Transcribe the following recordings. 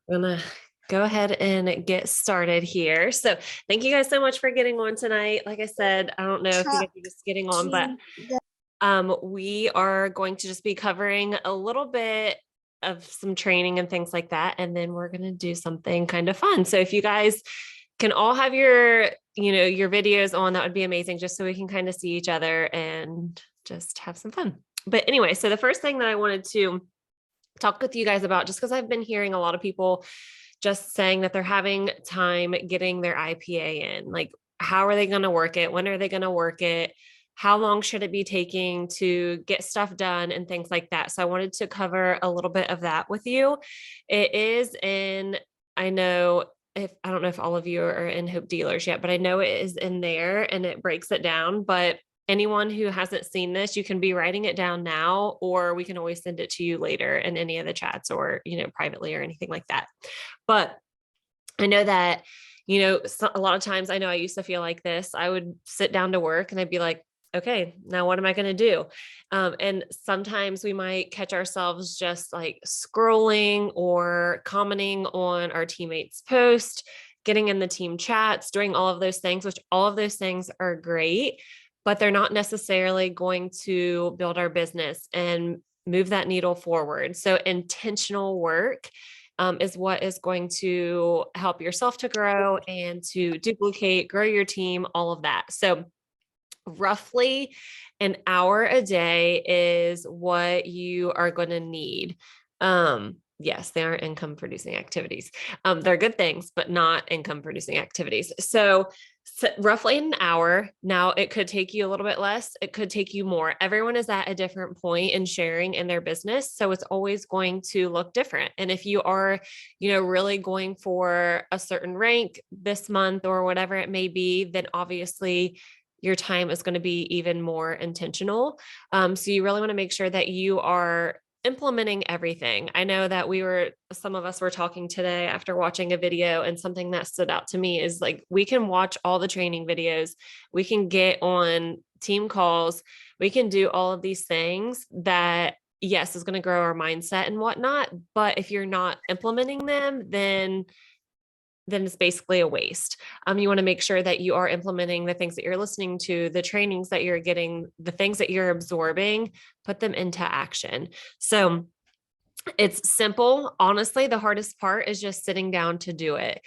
I'm gonna go ahead and get started here. So thank you guys so much for getting on tonight. Like I said, I don't know if you guys are just getting on, but we are going to just be covering a little bit of some training and things like that, and then we're gonna do something kind of fun. So if you guys can all have your videos on, that would be amazing, just so we can kind of see each other and just have some fun. But anyway, so the first thing that I wanted to talk with you guys about, just because I've been hearing a lot of people just saying that they're having time getting their IPA in. Like, how are they going to work it? When are they going to work it? How long should it be taking to get stuff done and things like that? So I wanted to cover a little bit of that with you. It is in, I know if I don't know if all of you are in Hope Dealers yet, but I know it is in there and it breaks it down. But anyone who hasn't seen this, you can be writing it down now, or we can always send it to you later in any of the chats or, privately or anything like that. But I know that, a lot of times I know I used to feel like this. I would sit down to work and I'd be like, okay, now what am I going to do? And sometimes we might catch ourselves just like scrolling or commenting on our teammates' post, getting in the team chats, doing all of those things, which all of those things are great, but they're not necessarily going to build our business and move that needle forward. So intentional work is what is going to help yourself to grow and to duplicate, grow your team, all of that. So roughly an hour a day is what you are going to need. Yes, they are income producing activities. They're good things, but not income producing activities. So roughly an hour. Now, it could take you a little bit less. It could take you more. Everyone is at a different point in sharing in their business. So it's always going to look different. And if you are, really going for a certain rank this month or whatever it may be, then obviously your time is going to be even more intentional. So you really want to make sure that you are implementing everything. I know that some of us were talking today after watching a video, and something that stood out to me is like, we can watch all the training videos, we can get on team calls, we can do all of these things that, yes, is going to grow our mindset and whatnot. But if you're not implementing them, then it's basically a waste. You want to make sure that you are implementing the things that you're listening to, the trainings that you're getting, the things that you're absorbing, put them into action. So it's simple. Honestly, the hardest part is just sitting down to do it.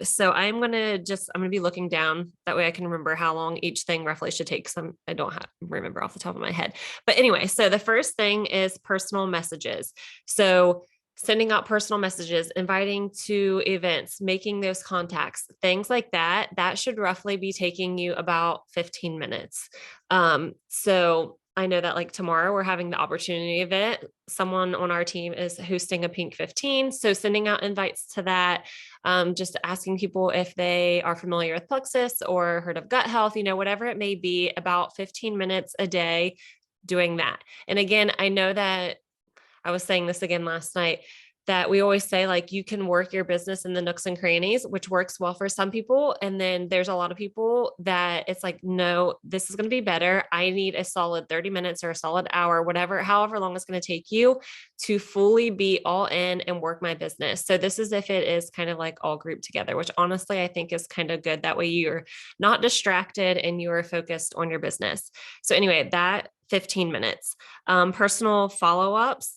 So I'm going to be looking down. That way I can remember how long each thing roughly should take. I don't remember off the top of my head. But anyway, so the first thing is personal messages. So sending out personal messages, inviting to events, making those contacts, things like that, that should roughly be taking you about 15 minutes. So I know that like tomorrow we're having the opportunity event. Someone on our team is hosting a Pink 15. So sending out invites to that, just asking people if they are familiar with Plexus or heard of gut health, whatever it may be, about 15 minutes a day doing that. And again, I know that I was saying this again last night, that we always say like, you can work your business in the nooks and crannies, which works well for some people. And then there's a lot of people that it's like, no, this is going to be better. I need a solid 30 minutes or a solid hour, however long it's going to take you to fully be all in and work my business. So this is if it is kind of like all grouped together, which honestly, I think is kind of good. That way you're not distracted and you are focused on your business. So anyway, that 15 minutes, personal follow-ups,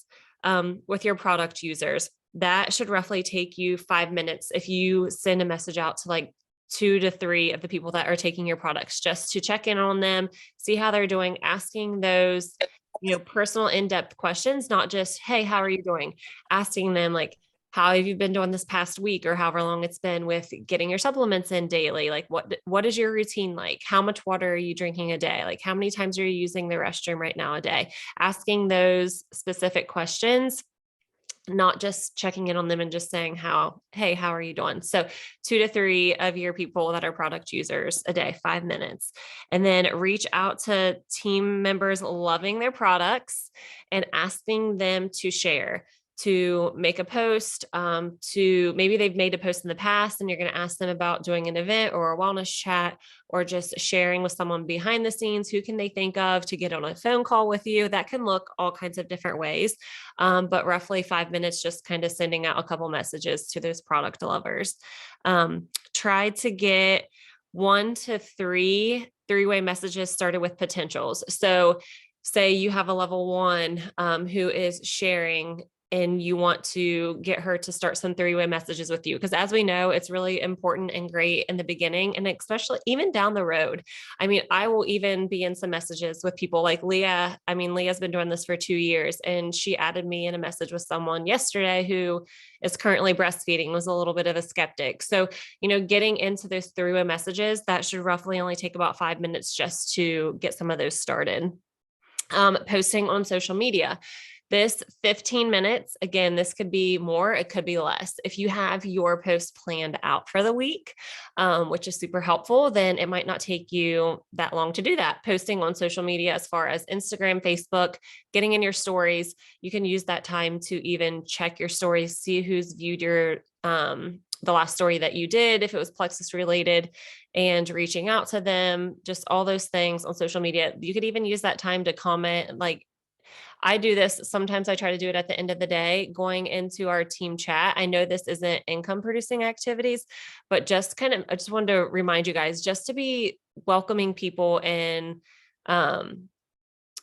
with your product users. That should roughly take you 5 minutes if you send a message out to like 2 to 3 of the people that are taking your products, just to check in on them, see how they're doing, asking those, personal in-depth questions, not just, hey, how are you doing? Asking them like, how have you been doing this past week, or however long it's been with getting your supplements in daily? Like what is your routine like? How much water are you drinking a day? Like how many times are you using the restroom right now a day? Asking those specific questions, not just checking in on them and just saying hey, how are you doing? So 2 to 3 of your people that are product users a day, 5 minutes, and then reach out to team members loving their products and asking them to share. to make a post, to maybe they've made a post in the past and you're going to ask them about doing an event or a wellness chat, or just sharing with someone behind the scenes. Who can they think of to get on a phone call with you? That can look all kinds of different ways. But roughly 5 minutes, just kind of sending out a couple messages to those product lovers. Try to get 1 to 3 three-way messages started with potentials. So say you have a level 1 who is sharing, and you want to get her to start some three-way messages with you. Because as we know, it's really important and great in the beginning, and especially even down the road. I mean, I will even be in some messages with people like Leah. I mean, Leah's been doing this for 2 years, and she added me in a message with someone yesterday who is currently breastfeeding, was a little bit of a skeptic. So, getting into those three-way messages, that should roughly only take about 5 minutes just to get some of those started. Posting on social media. This 15 minutes, again, this could be more, it could be less. If you have your post planned out for the week, which is super helpful, then it might not take you that long to do that. Posting on social media, as far as Instagram, Facebook, getting in your stories, you can use that time to even check your stories, see who's viewed your, the last story that you did, if it was Plexus related, and reaching out to them, just all those things on social media. You could even use that time to comment. Like, I do this. Sometimes I try to do it at the end of the day, going into our team chat. I know this isn't income producing activities, but just I just wanted to remind you guys just to be welcoming people in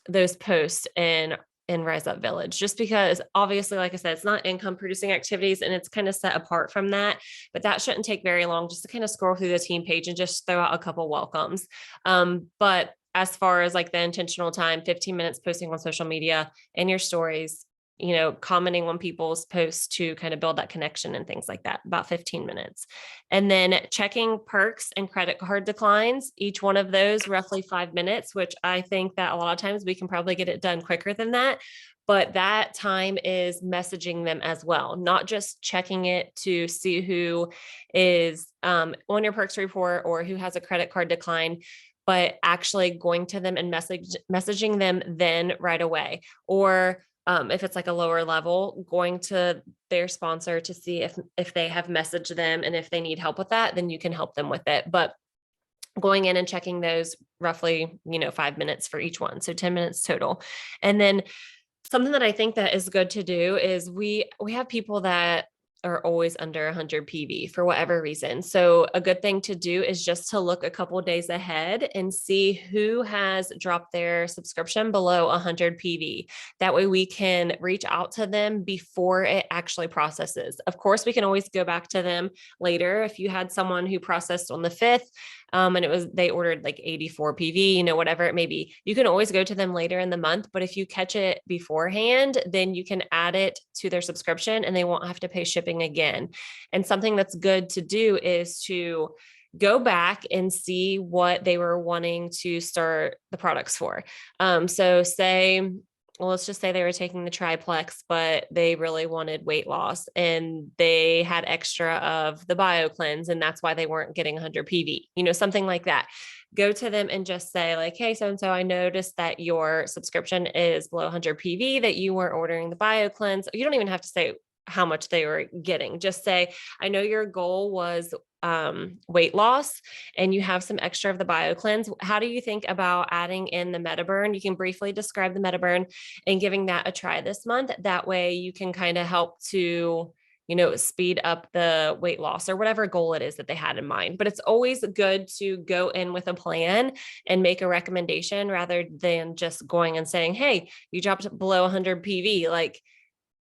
those posts in Rise Up Village, just because obviously, like I said, it's not income producing activities and it's kind of set apart from that, but that shouldn't take very long, just to kind of scroll through the team page and just throw out a couple welcomes. But as far as like the intentional time, 15 minutes posting on social media and your stories, commenting on people's posts to kind of build that connection and things like that, about 15 minutes. And then checking perks and credit card declines, each one of those roughly 5 minutes, which I think that a lot of times we can probably get it done quicker than that. But that time is messaging them as well, not just checking it to see who is on your perks report or who has a credit card decline, but actually going to them and messaging them then right away. Or if it's like a lower level, going to their sponsor to see if they have messaged them, and if they need help with that, then you can help them with it. But going in and checking those roughly, 5 minutes for each one. So 10 minutes total. And then something that I think that is good to do is we have people that are always under 100 PV for whatever reason. So a good thing to do is just to look a couple of days ahead and see who has dropped their subscription below 100 PV. That way we can reach out to them before it actually processes. Of course, we can always go back to them later. If you had someone who processed on the 5th, and they ordered like 84 PV, whatever it may be, you can always go to them later in the month. But if you catch it beforehand, then you can add it to their subscription and they won't have to pay shipping again. And something that's good to do is to go back and see what they were wanting to start the products for. So let's just say they were taking the triplex, but they really wanted weight loss and they had extra of the BioCleanse, and that's why they weren't getting 100 PV, something like that. Go to them and just say like, hey, so-and-so, I noticed that your subscription is below 100 PV, that you weren't ordering the BioCleanse. You don't even have to say how much they were getting. Just say, I know your goal was weight loss and you have some extra of the BioCleanse. How do you think about adding in the MetaBurn? You can briefly describe the MetaBurn and giving that a try this month. That way you can kind of help to, speed up the weight loss or whatever goal it is that they had in mind. But it's always good to go in with a plan and make a recommendation rather than just going and saying, hey, you dropped below 100 PV. Like,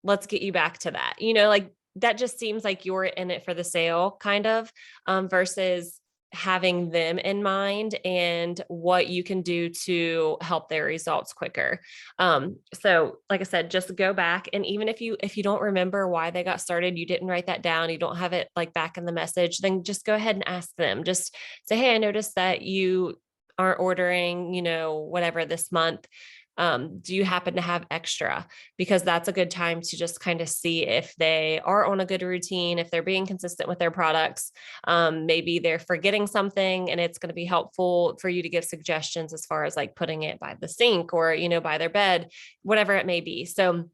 let's get you back to that. Like that just seems like you're in it for the sale kind of, versus having them in mind and what you can do to help their results quicker. So like I said, just go back. And even if you don't remember why they got started, you didn't write that down, you don't have it like back in the message, then just go ahead and ask them. Just say, hey, I noticed that you aren't ordering, whatever this month. Do you happen to have extra? Because that's a good time to just kind of see if they are on a good routine, if they're being consistent with their products. Maybe they're forgetting something and it's going to be helpful for you to give suggestions as far as like putting it by the sink or, by their bed, whatever it may be. So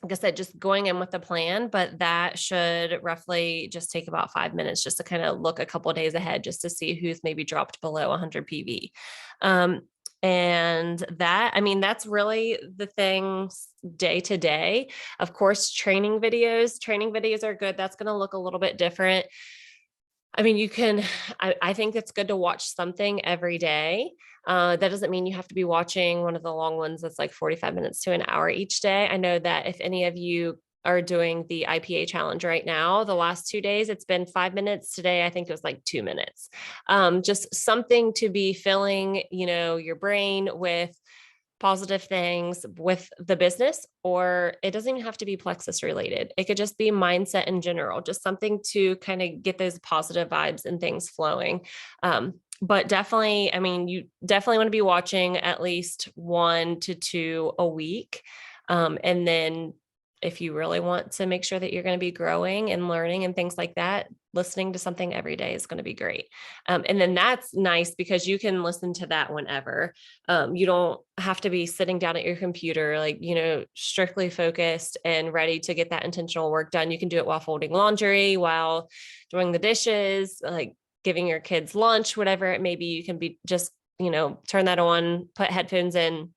like I said, just going in with a plan, but that should roughly just take about 5 minutes just to kind of look a couple of days ahead just to see who's maybe dropped below 100 PV. Um, and that, I mean, that's really the things day to day. Of course, training videos are good. That's going to look a little bit different. I mean, I think it's good to watch something every day. That doesn't mean you have to be watching one of the long ones that's like 45 minutes to an hour each day. I know that if any of you are doing the IPA challenge right now, the last 2 days, it's been 5 minutes. Today, I think it was like 2 minutes. Just something to be filling, your brain with positive things with the business, or it doesn't even have to be Plexus related. It could just be mindset in general, just something to kind of get those positive vibes and things flowing. But definitely, I mean, you definitely want to be watching at least 1 to 2 a week. And then if you really want to make sure that you're going to be growing and learning and things like that, listening to something every day is going to be great. And then that's nice because you can listen to that whenever. You don't have to be sitting down at your computer, like, strictly focused and ready to get that intentional work done. You can do it while folding laundry, while doing the dishes, like giving your kids lunch, whatever it may be. You can be just, turn that on, put headphones in,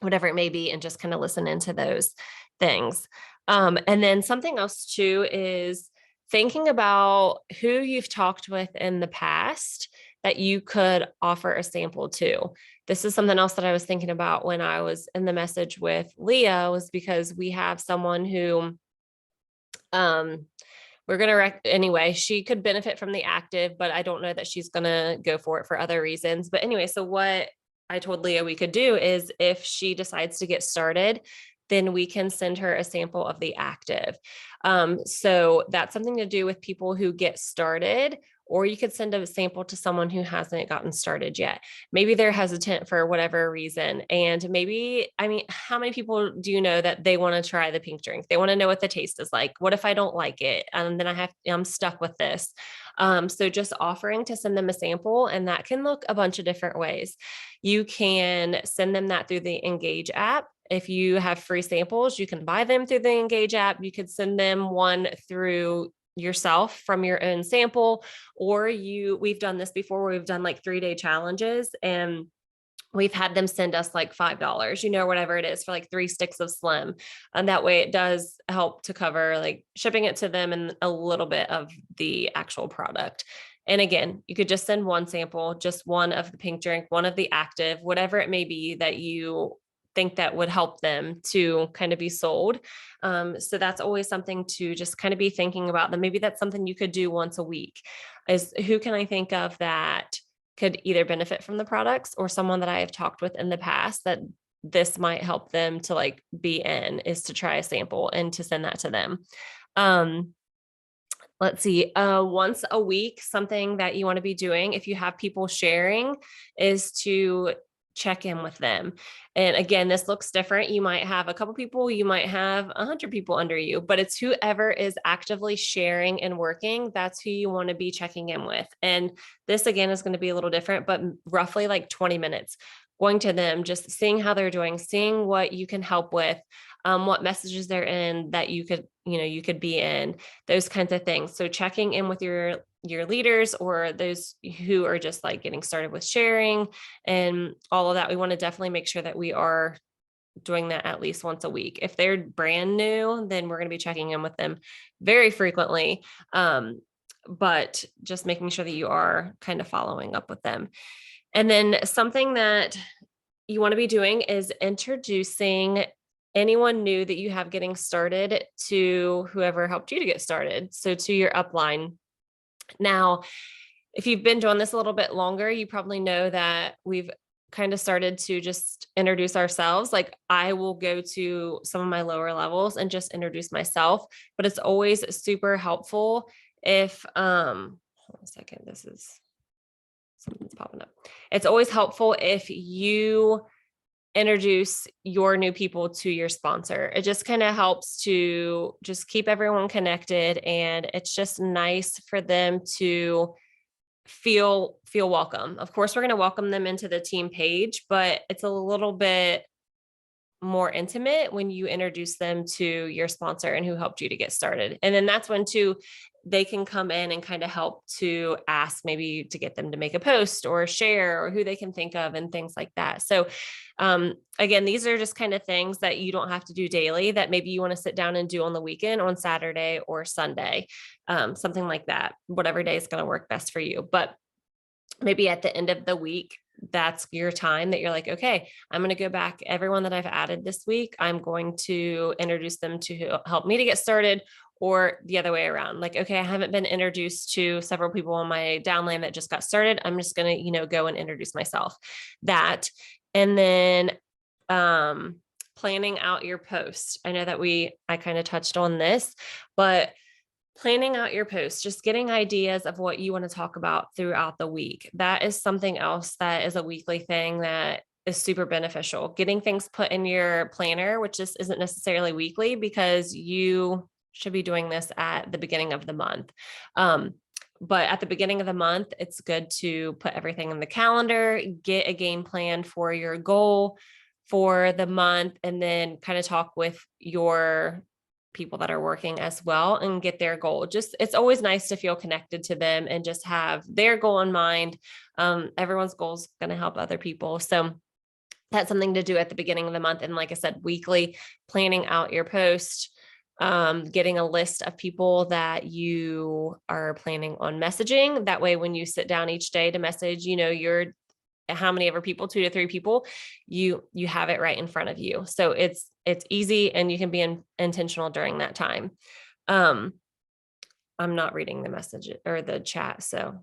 whatever it may be, and just kind of listen into those things. And then something else too is thinking about who you've talked with in the past that you could offer a sample to. This is something else that I was thinking about when I was in the message with Leah, was because we have someone who, we're going to anyway, she could benefit from the active, but I don't know that she's going to go for it for other reasons. But anyway, so what I told Leah we could do is if she decides to get started, then we can send her a sample of the active. So that's something to do with people who get started, or you could send a sample to someone who hasn't gotten started yet. Maybe they're hesitant for whatever reason. And maybe, I mean, how many people do you know that they want to try the pink drink? They want to know what the taste is like. What if I don't like it? And then I'm stuck with this. So just offering to send them a sample, and that can look a bunch of different ways. You can send them that through the Engage app. If you have free samples, you can buy them through the Engage app. You could send them one through yourself from your own sample, or we've done this before where we've done like 3-day challenges, and we've had them send us like $5, whatever it is, for like 3 sticks of Slim. And that way it does help to cover like shipping it to them and a little bit of the actual product. And again, you could just send one sample, just one of the pink drink, one of the active, whatever it may be that you think that would help them to kind of be sold. So that's always something to just kind of be thinking about. That maybe that's something you could do once a week, is who can I think of that could either benefit from the products, or someone that I have talked with in the past that this might help them to like be in, is to try a sample and to send that to them. Let's see, once a week, something that you want to be doing if you have people sharing is to check in with them. And again, this looks different. You might have a couple people, you might have 100 people under you, but it's whoever is actively sharing and working. That's who you want to be checking in with. And this again is going to be a little different, but roughly like 20 minutes, going to them, just seeing how they're doing, seeing what you can help with, what messages they're in that you could be in, those kinds of things. So checking in with your leaders, or those who are just like getting started with sharing and all of that. We want to definitely make sure that we are doing that at least once a week. If they're brand new, then we're going to be checking in with them very frequently. But just making sure that you are kind of following up with them. And then something that you want to be doing is introducing anyone new that you have getting started to whoever helped you to get started. So to your upline. Now, if you've been doing this a little bit longer, you probably know that we've kind of started to just introduce ourselves. Like I will go to some of my lower levels and just introduce myself, but it's always super helpful if, hold on a second, something's popping up. It's always helpful if you introduce your new people to your sponsor. It just kind of helps to just keep everyone connected. And it's just nice for them to feel welcome. Of course, we're going to welcome them into the team page, but it's a little bit more intimate when you introduce them to your sponsor and who helped you to get started. And then that's when too, they can come in and kind of help to ask maybe to get them to make a post or share or who they can think of and things like that. So again, these are just kind of things that you don't have to do daily that maybe you want to sit down and do on the weekend on Saturday or Sunday, something like that, whatever day is going to work best for you. But maybe at the end of the week, that's your time that you're like, okay, I'm going to go back. Everyone that I've added this week, I'm going to introduce them to help me to get started, or the other way around. Like, okay, I haven't been introduced to several people on my downline that just got started. I'm just going to, go and introduce myself. That, and then planning out your post. I know that I kind of touched on this, but planning out your posts, just getting ideas of what you want to talk about throughout the week. That is something else that is a weekly thing that is super beneficial. Getting things put in your planner, which just isn't necessarily weekly because you should be doing this at the beginning of the month. But at the beginning of the month, it's good to put everything in the calendar, get a game plan for your goal for the month, and then kind of talk with your people that are working as well and get their goal. It's always nice to feel connected to them and just have their goal in mind. Everyone's goal is going to help other people. So that's something to do at the beginning of the month. And like I said, weekly, planning out your post, getting a list of people that you are planning on messaging. That way, when you sit down each day to message, you're how many ever people, 2 to 3 people, you have it right in front of you. So it's easy and you can be intentional during that time. I'm not reading the message or the chat, so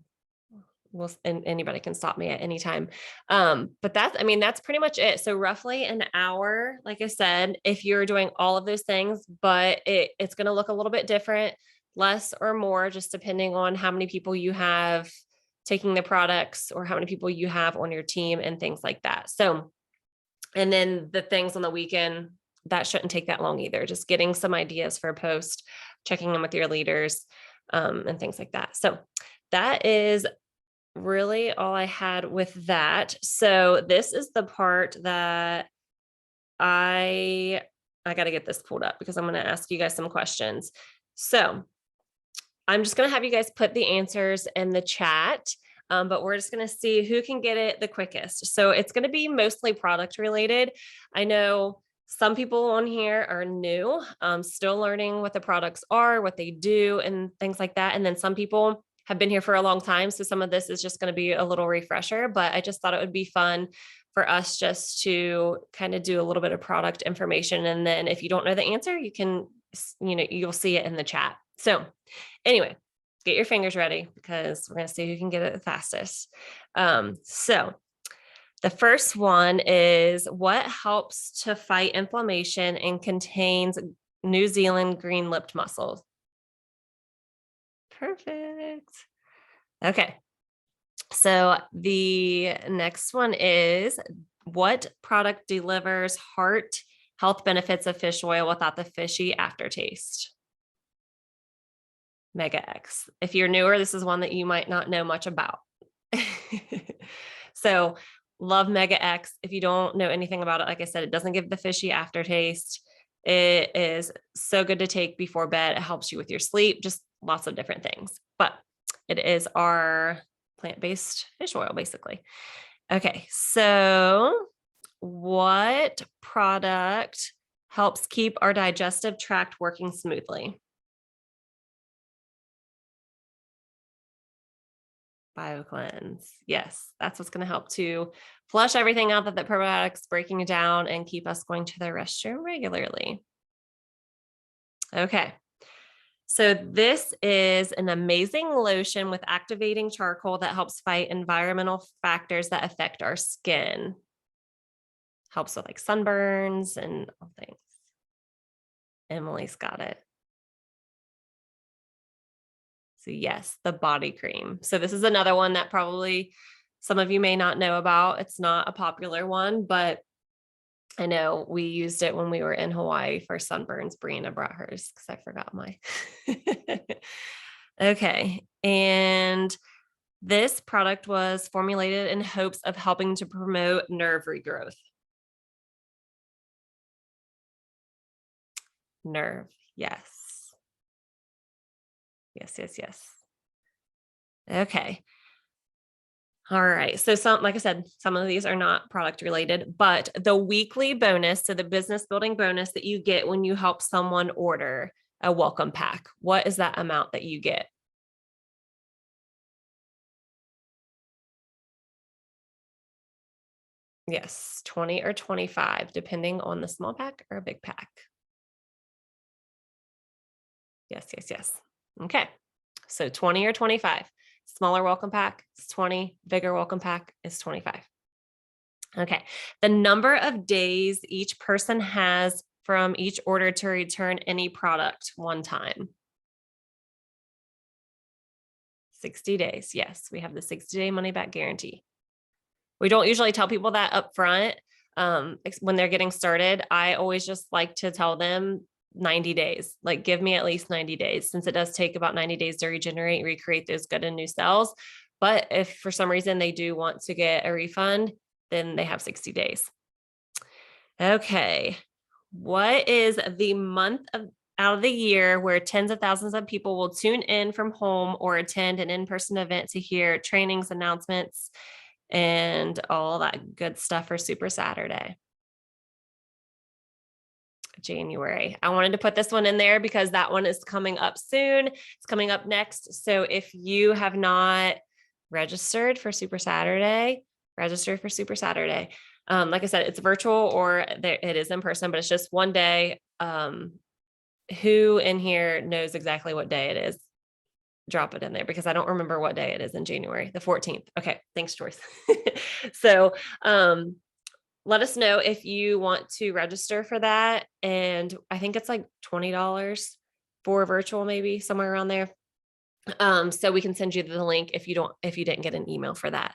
and anybody can stop me at any time. But that's pretty much it. So roughly an hour, like I said, if you're doing all of those things, but it's going to look a little bit different, less or more, just depending on how many people you have taking the products or how many people you have on your team and things like that. So, and then the things on the weekend, that shouldn't take that long either. Just getting some ideas for a post, checking in with your leaders, and things like that. So that is really all I had with that. So this is the part that I got to get this pulled up because I'm going to ask you guys some questions. So I'm just going to have you guys put the answers in the chat, but we're just going to see who can get it the quickest. So it's going to be mostly product related. I know some people on here are new, still learning what the products are, what they do, and things like that. And then some people have been here for a long time. So some of this is just going to be a little refresher, but I just thought it would be fun for us just to kind of do a little bit of product information. And then if you don't know the answer, you can, you'll see it in the chat. So anyway, get your fingers ready because we're going to see who can get it the fastest. So the first one is, what helps to fight inflammation and contains New Zealand green-lipped mussels? Perfect. Okay. So the next one is, what product delivers heart health benefits of fish oil without the fishy aftertaste? Mega X. If you're newer, this is one that you might not know much about. So love Mega X. If you don't know anything about it, like I said, it doesn't give the fishy aftertaste. It is so good to take before bed. It helps you with your sleep, just lots of different things. But it is our plant-based fish oil, basically. Okay, so what product helps keep our digestive tract working smoothly? BioCleanse. Yes, that's what's going to help to flush everything out that the probiotics breaking it down and keep us going to the restroom regularly. Okay. So this is an amazing lotion with activating charcoal that helps fight environmental factors that affect our skin. Helps with like sunburns and all things. Emily's got it. So yes, the body cream. So this is another one that probably some of you may not know about. It's not a popular one, but I know we used it when we were in Hawaii for sunburns. Brianna brought hers because I forgot mine. Okay. And this product was formulated in hopes of helping to promote nerve regrowth. Nerve. Yes. Yes, yes, yes. Okay. All right. So like I said, some of these are not product related, but the weekly bonus, so the business building bonus that you get when you help someone order a welcome pack, what is that amount that you get? Yes, 20 or 25, depending on the small pack or a big pack. Yes, yes, yes. Okay. So 20 or 25. Smaller welcome pack is 20, bigger welcome pack is 25. Okay. The number of days each person has from each order to return any product one time. 60 days. Yes, we have the 60-day money back guarantee. We don't usually tell people that up front when they're getting started. I always just like to tell them 90 days, like give me at least 90 days, since it does take about 90 days to regenerate, recreate those good and new cells. But if for some reason they do want to get a refund, then they have 60 days. Okay. What is the month out of the year where tens of thousands of people will tune in from home or attend an in-person event to hear trainings, announcements, and all that good stuff for Super Saturday? January. I wanted to put this one in there because that one is coming up soon. It's coming up next. So if you have not registered for Super Saturday, register for Super Saturday. Like I said, it's virtual or it is in person, but it's just one day. Who in here knows exactly what day it is? Drop it in there because I don't remember what day it is in January, the 14th. Okay. Thanks, Joyce. So, let us know if you want to register for that. And I think it's like $20 for virtual, maybe somewhere around there. So we can send you the link if you didn't get an email for that.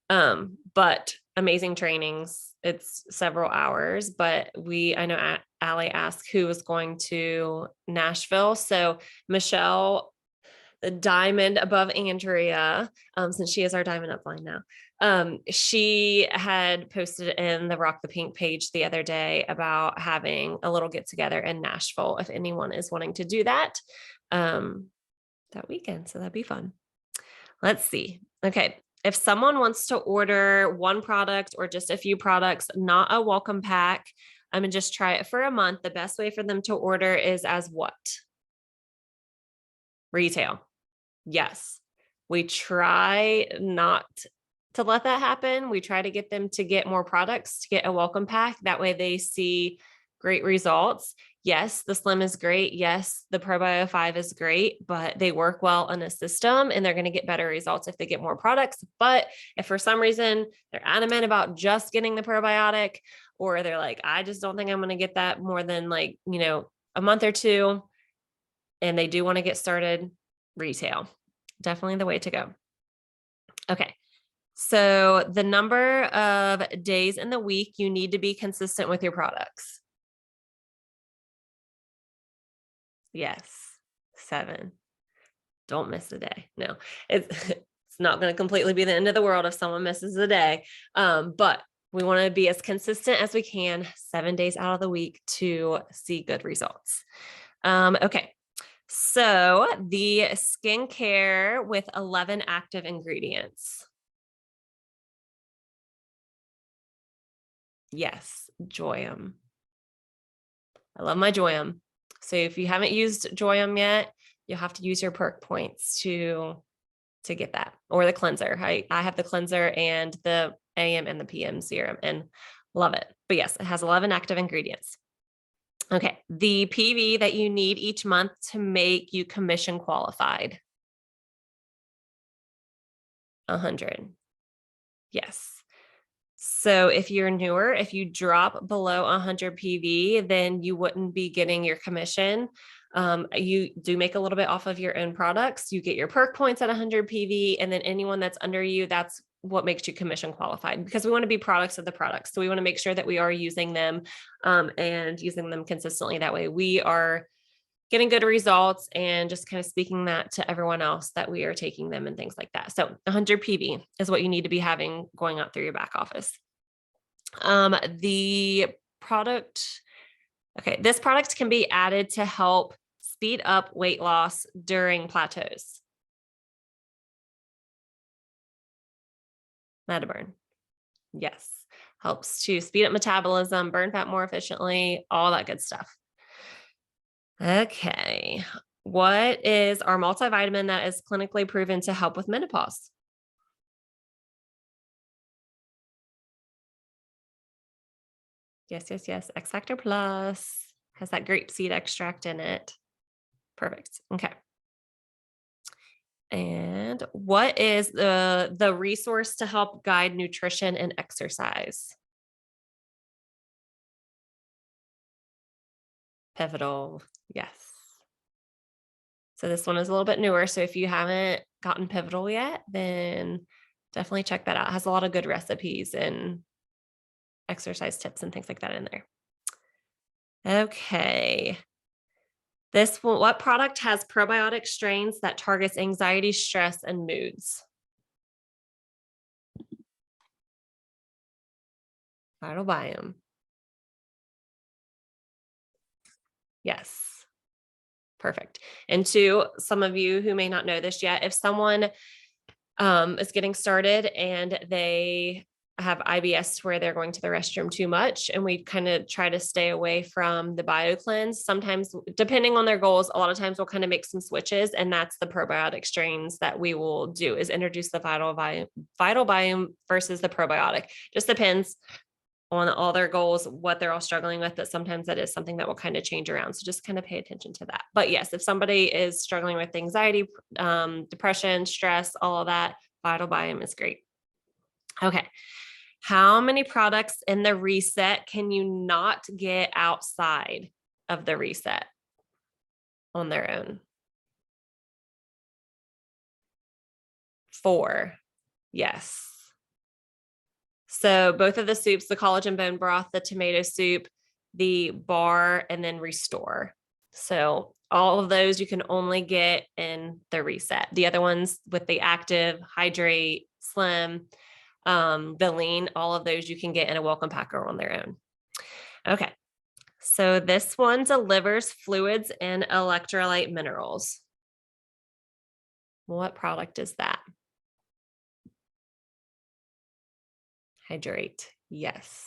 But amazing trainings. It's several hours, but I know Allie asked who was going to Nashville. So Michelle, the diamond above Andrea, since she is our diamond upline now. She had posted in the Rock the Pink page the other day about having a little get together in Nashville if anyone is wanting to do that that weekend. So that'd be fun. Let's see. Okay. If someone wants to order one product or just a few products, not a welcome pack, I'm going to just try it for a month. The best way for them to order is as what? Retail. Yes. We try not to let that happen. We try to get them to get more products, to get a welcome pack. That way they see great results. Yes, the Slim is great. Yes, the Probio 5 is great, but they work well in a system and they're going to get better results if they get more products. But if for some reason they're adamant about just getting the probiotic, or they're like, I just don't think I'm going to get that more than like, a month or two, and they do want to get started, retail. Definitely the way to go. Okay. So the number of days in the week you need to be consistent with your products. Yes. 7. Don't miss a day. No, it's not going to completely be the end of the world if someone misses a day. But we want to be as consistent as we can 7 days out of the week to see good results. Okay. So the skincare with 11 active ingredients. Yes, Joyum. I love my Joyum. So if you haven't used Joyum yet, you'll have to use your perk points to get that, or the cleanser. I have the cleanser and the AM and the PM serum and love it. But yes, it has 11 active ingredients. Okay. The PV that you need each month to make you commission qualified. 100. Yes. So if you're newer, if you drop below 100 PV, then you wouldn't be getting your commission. You do make a little bit off of your own products. You get your perk points at 100 PV, and then anyone that's under you, that's what makes you commission qualified, because we want to be products of the products. So we want to make sure that we are using them and using them consistently. That way we are getting good results and just kind of speaking that to everyone else that we are taking them and things like that. So 100 PV is what you need to be having going out through your back office. The product, Okay, this product can be added to help speed up weight loss during plateaus. Metaburn. Yes. Helps to speed up metabolism, burn fat more efficiently, all that good stuff. Okay. What is our multivitamin that is clinically proven to help with menopause? Yes, yes, yes. X Factor Plus has that grape seed extract in it. Perfect. Okay. And what is the resource to help guide nutrition and exercise? Pivotal. Yes. So this one is a little bit newer. So if you haven't gotten Pivotal yet, then definitely check that out. It has a lot of good recipes and exercise tips and things like that in there. Okay. This one, what product has probiotic strains that targets anxiety, stress, and moods? Vital Biome. Yes. Perfect. And to some of you who may not know this yet, if someone is getting started and they have IBS where they're going to the restroom too much, and we kind of try to stay away from the BioCleanse. Sometimes, depending on their goals, a lot of times we'll kind of make some switches, and that's the probiotic strains that we will do is introduce the Vital Biome versus the probiotic. Just depends on all their goals, what they're all struggling with, but sometimes that is something that will kind of change around. So just kind of pay attention to that. But yes, if somebody is struggling with anxiety, depression, stress, all of that, Vital Biome is great. Okay. How many products in the reset can you not get outside of the reset on their own? 4. Yes. So both of the soups, the collagen bone broth, the tomato soup, the bar, and then restore. So all of those you can only get in the reset. The other ones with the active, hydrate, slim, the lean, all of those you can get in a welcome packer on their own. Okay. So this one delivers fluids and electrolyte minerals. What product is that? Hydrate. Yes.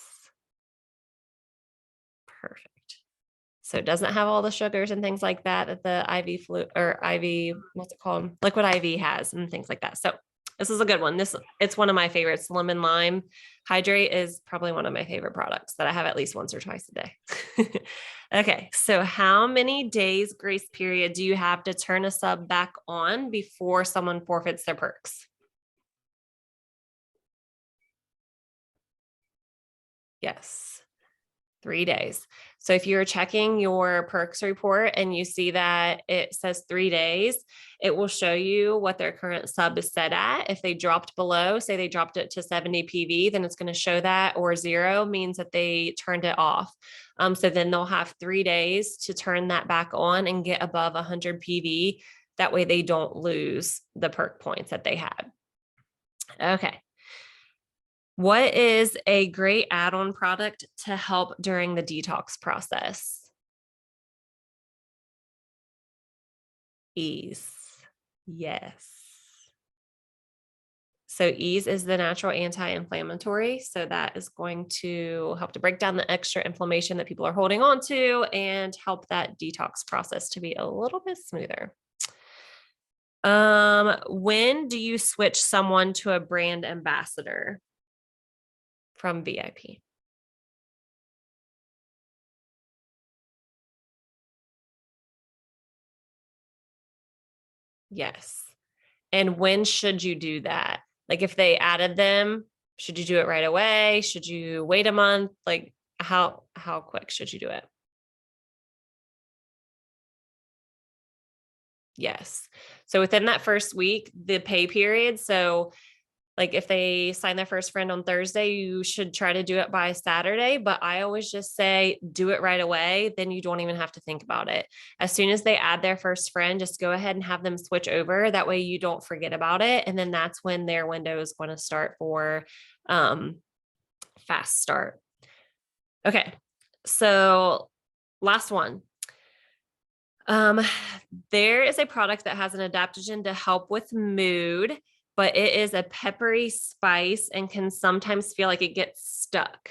Perfect. So it doesn't have all the sugars and things like that the IV fluid or IV, what's it called? Liquid IV has and things like that. So this is a good one. It's one of my favorites. Lemon lime hydrate is probably one of my favorite products that I have at least once or twice a day. Okay. So how many days grace period do you have to turn a sub back on before someone forfeits their perks? Yes. 3 days. So if you're checking your perks report and you see that it says 3 days, it will show you what their current sub is set at. If they dropped below, say they dropped it to 70 PV, then it's going to show that, or 0 means that they turned it off. So then they'll have 3 days to turn that back on and get above 100 PV. That way they don't lose the perk points that they had. Okay. What is a great add-on product to help during the detox process? Ease. Yes. So Ease is the natural anti-inflammatory. So that is going to help to break down the extra inflammation that people are holding on to and help that detox process to be a little bit smoother. When do you switch someone to a brand ambassador from VIP? Yes. And when should you do that? Like if they added them, should you do it right away? Should you wait a month? Like how quick should you do it? Yes. So within that first week, the pay period, so like if they sign their first friend on Thursday, you should try to do it by Saturday. But I always just say do it right away. Then you don't even have to think about it. As soon as they add their first friend, just go ahead and have them switch over. That way you don't forget about it. And then that's when their window is going to start for fast start. Okay. So last one. There is a product that has an adaptogen to help with mood, but it is a peppery spice and can sometimes feel like it gets stuck.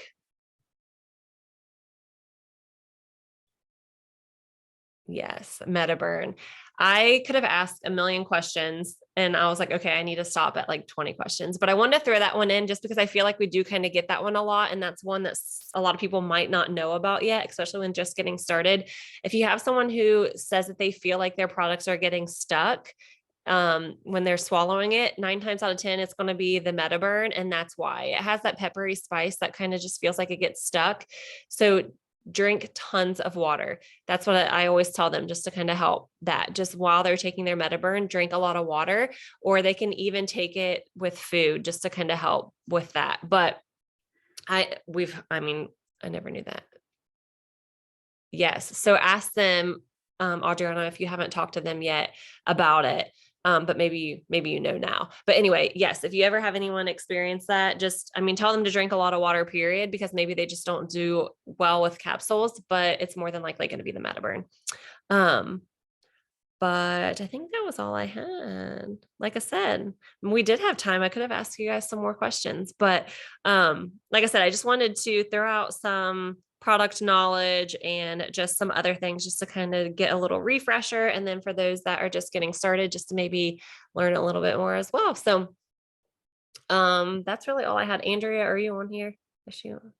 Yes, Metaburn. I could have asked a million questions and I was like, okay, I need to stop at like 20 questions, but I wanted to throw that one in just because I feel like we do kind of get that one a lot. And that's one that a lot of people might not know about yet, especially when just getting started. If you have someone who says that they feel like their products are getting stuck, when they're swallowing it, 9 times out of 10, it's going to be the Metaburn. And that's why it has that peppery spice that kind of just feels like it gets stuck. So drink tons of water. That's what I always tell them, just to kind of help that. Just while they're taking their Metaburn, drink a lot of water, or they can even take it with food just to kind of help with that. But I never knew that. Yes. So ask them, Adriana, if you haven't talked to them yet about it. But maybe you know now. But anyway, yes, if you ever have anyone experience that, tell them to drink a lot of water, period, because maybe they just don't do well with capsules, but it's more than likely going to be the Metaburn. But I think that was all I had. Like I said, we did have time. I could have asked you guys some more questions, but like I said, I just wanted to throw out some product knowledge and just some other things just to kind of get a little refresher. And then for those that are just getting started, just to maybe learn a little bit more as well. So that's really all I had. Andrea, are you on here? Is she on?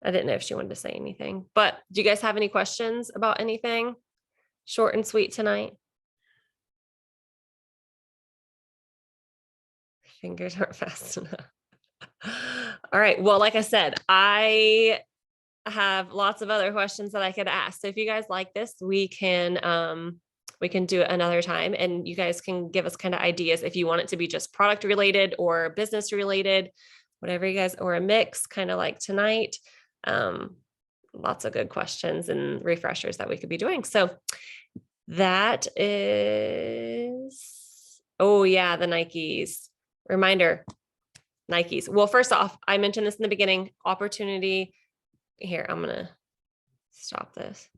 I didn't know if she wanted to say anything, but do you guys have any questions about anything? Short and sweet tonight. Fingers aren't fast enough. All right. Well, like I said, I have lots of other questions that I could ask. So if you guys like this, we can do it another time, and you guys can give us kind of ideas if you want it to be just product related or business related, whatever you guys, or a mix, kind of like tonight. Lots of good questions and refreshers that we could be doing. So that is, oh yeah, the Nikes. Reminder, Nikes. Well, first off, I mentioned this in the beginning, opportunity. Here, I'm going to stop this.